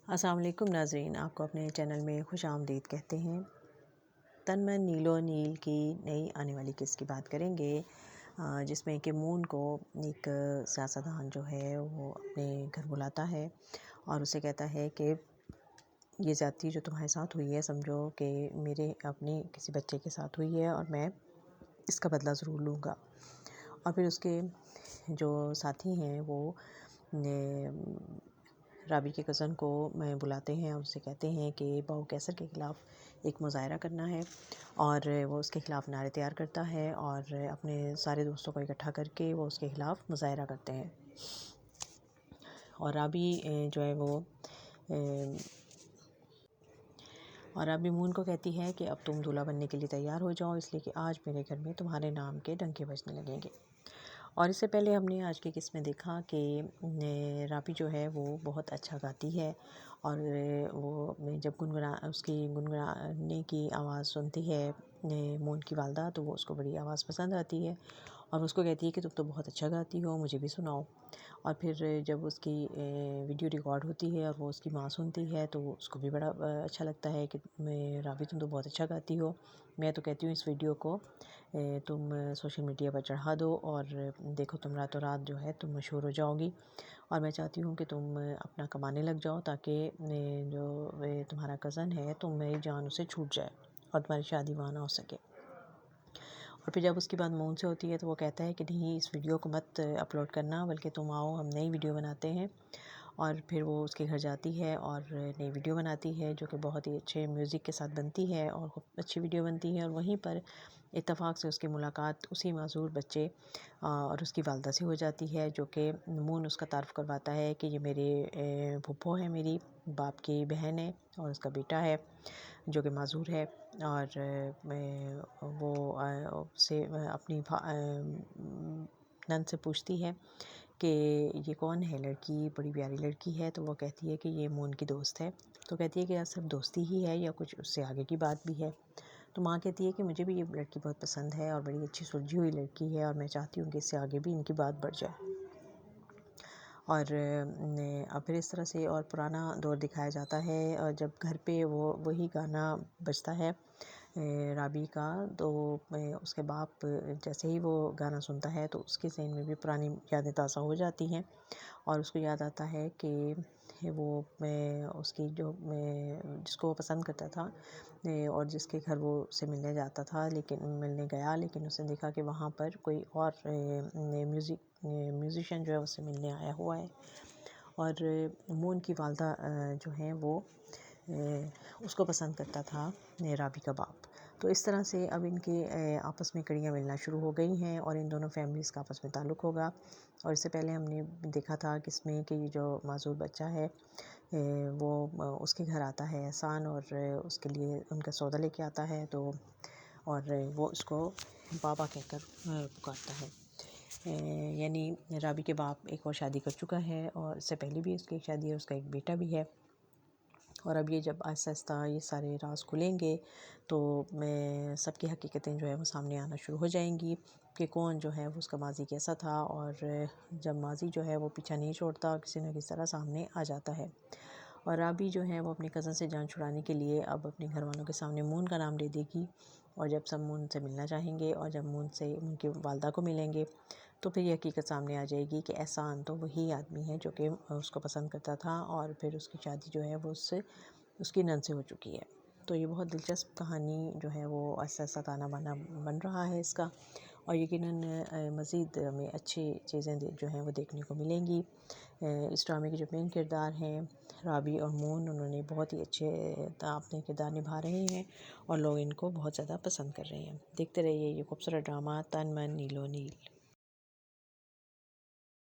السلام علیکم ناظرین، آپ کو اپنے چینل میں خوش آمدید کہتے ہیں۔ تن من نیلو نیل کی نئی آنے والی قسط کی بات کریں گے، جس میں کہ مون کو ایک سیاستدان جو ہے وہ اپنے گھر بلاتا ہے اور اسے کہتا ہے کہ یہ زیادتی جو تمہارے ساتھ ہوئی ہے سمجھو کہ میرے اپنے کسی بچے کے ساتھ ہوئی ہے اور میں اس کا بدلہ ضرور لوں گا۔ اور پھر اس کے جو ساتھی ہیں وہ رابی کے کزن کو بلاتے ہیں اور اسے کہتے ہیں کہ باؤ کیسر کے خلاف ایک مظاہرہ کرنا ہے، اور وہ اس کے خلاف نعرے تیار کرتا ہے اور اپنے سارے دوستوں کو اکٹھا کر کے وہ اس کے خلاف مظاہرہ کرتے ہیں۔ اور رابی جو ہے وہ اور رابی مون کو کہتی ہے کہ اب تم دولہا بننے کے لیے تیار ہو جاؤ، اس لیے کہ آج میرے گھر میں تمہارے نام کے ڈنکے بجنے لگیں گے۔ اور اس سے پہلے ہم نے آج کی قسط میں دیکھا کہ رابی جو ہے وہ بہت اچھا گاتی ہے، اور وہ جب اس کی گنگنانے کی آواز سنتی ہے مون کی والدہ تو وہ اس کو بڑی آواز پسند آتی ہے اور اس کو کہتی ہے کہ تم تو بہت اچھا گاتی ہو، مجھے بھی سناؤ۔ اور پھر جب اس کی ویڈیو ریکارڈ ہوتی ہے اور وہ اس کی ماں سنتی ہے تو اس کو بھی بڑا اچھا لگتا ہے کہ رابی تم تو بہت اچھا گاتی ہو، میں تو کہتی ہوں اس ویڈیو کو تم سوشل میڈیا پر چڑھا دو اور دیکھو تم راتوں رات جو ہے تم مشہور ہو جاؤ گی، اور میں چاہتی ہوں کہ تم اپنا کمانے لگ جاؤ تاکہ جو تمہارا کزن ہے تم میری جان اسے چھوٹ جائے اور تمہاری شادی وہاں نہ ہو سکے۔ اور پھر جب اس کی بات مون سے ہوتی ہے تو وہ کہتا ہے کہ نہیں، اس ویڈیو کو مت اپلوڈ کرنا، بلکہ تم آؤ ہم نئی ویڈیو بناتے ہیں۔ اور پھر وہ اس کے گھر جاتی ہے اور نئی ویڈیو بناتی ہے جو کہ بہت ہی اچھے میوزک کے ساتھ بنتی ہے اور خوب اچھی ویڈیو بنتی ہے، اور وہیں پر اتفاق سے اس کی ملاقات اسی معذور بچے اور اس کی والدہ سے ہو جاتی ہے، جو کہ مون اس کا تعارف کرواتا ہے کہ یہ میرے پھپھو ہے، میری باپ کی بہن ہے اور اس کا بیٹا ہے جو کہ معذور ہے۔ اور وہ سے اپنی نند سے پوچھتی ہے کہ یہ کون ہے لڑکی، بڑی پیاری لڑکی ہے، تو وہ کہتی ہے کہ یہ مون کی دوست ہے۔ تو کہتی ہے کہ صرف دوستی ہی ہے یا کچھ اس سے آگے کی بات بھی ہے؟ تو ماں کہتی ہے کہ مجھے بھی یہ لڑکی بہت پسند ہے اور بڑی اچھی سلجھی ہوئی لڑکی ہے، اور میں چاہتی ہوں کہ اس سے آگے بھی ان کی بات بڑھ جائے۔ اور پھر اس طرح سے اور پرانا دور دکھایا جاتا ہے، اور جب گھر پہ وہی گانا بجتا ہے رابی کا، تو اس کے باپ جیسے ہی وہ گانا سنتا ہے تو اس کے ذہن میں بھی پرانی یادیں تازہ ہو جاتی ہیں، اور اس کو یاد آتا ہے کہ وہ اس کی جس کو وہ پسند کرتا تھا اور جس کے گھر وہ اسے ملنے جاتا تھا، ملنے گیا لیکن اس نے دیکھا کہ وہاں پر کوئی اور میوزیشین جو ہے اس سے ملنے آیا ہوا ہے، اور مون کی والدہ جو ہیں وہ اس کو پسند کرتا تھا رابی کا باپ۔ تو اس طرح سے اب ان کے آپس میں کڑیاں ملنا شروع ہو گئی ہیں اور ان دونوں فیملیز کا آپس میں تعلق ہوگا۔ اور اس سے پہلے ہم نے دیکھا تھا کہ اس میں کہ یہ جو معذور بچہ ہے وہ اس کے گھر آتا ہے احسان، اور اس کے لیے ان کا سودا لے کے آتا ہے، تو اور وہ اس کو بابا کہہ کر پکارتا ہے۔ یعنی رابی کے باپ ایک اور شادی کر چکا ہے اور اس سے پہلے بھی اس کی ایک شادی ہے، اس کا ایک بیٹا بھی ہے، اور اب یہ جب آہستہ آہستہ یہ سارے راز کھلیں گے تو سب کی حقیقتیں جو ہے وہ سامنے آنا شروع ہو جائیں گی کہ کون جو ہے وہ اس کا ماضی کیسا تھا، اور جب ماضی جو ہے وہ پیچھا نہیں چھوڑتا، کسی نہ کسی طرح سامنے آ جاتا ہے۔ اور رابی جو ہے وہ اپنے کزن سے جان چھڑانے کے لیے اب اپنے گھر والوں کے سامنے مون کا نام لے دے گی، اور جب سب مون سے ملنا چاہیں گے اور جب مون سے ان کی والدہ کو ملیں گے تو پھر یہ حقیقت سامنے آ جائے گی کہ احسان تو وہی آدمی ہے جو کہ اس کو پسند کرتا تھا، اور پھر اس کی شادی جو ہے وہ اس کی نند سے ہو چکی ہے۔ تو یہ بہت دلچسپ کہانی جو ہے وہ ایسا ایسا تانا بانا بن رہا ہے اس کا، اور یقیناً مزید ہمیں اچھی چیزیں جو ہیں وہ دیکھنے کو ملیں گی۔ اس ڈرامے کے جو مین کردار ہیں رابی اور مون، انہوں نے بہت ہی اچھے اپنے کردار نبھا رہے ہیں اور لوگ ان کو بہت زیادہ پسند کر رہے ہیں۔ دیکھتے رہیے یہ خوبصورت ڈرامہ تن من نیلو نیل۔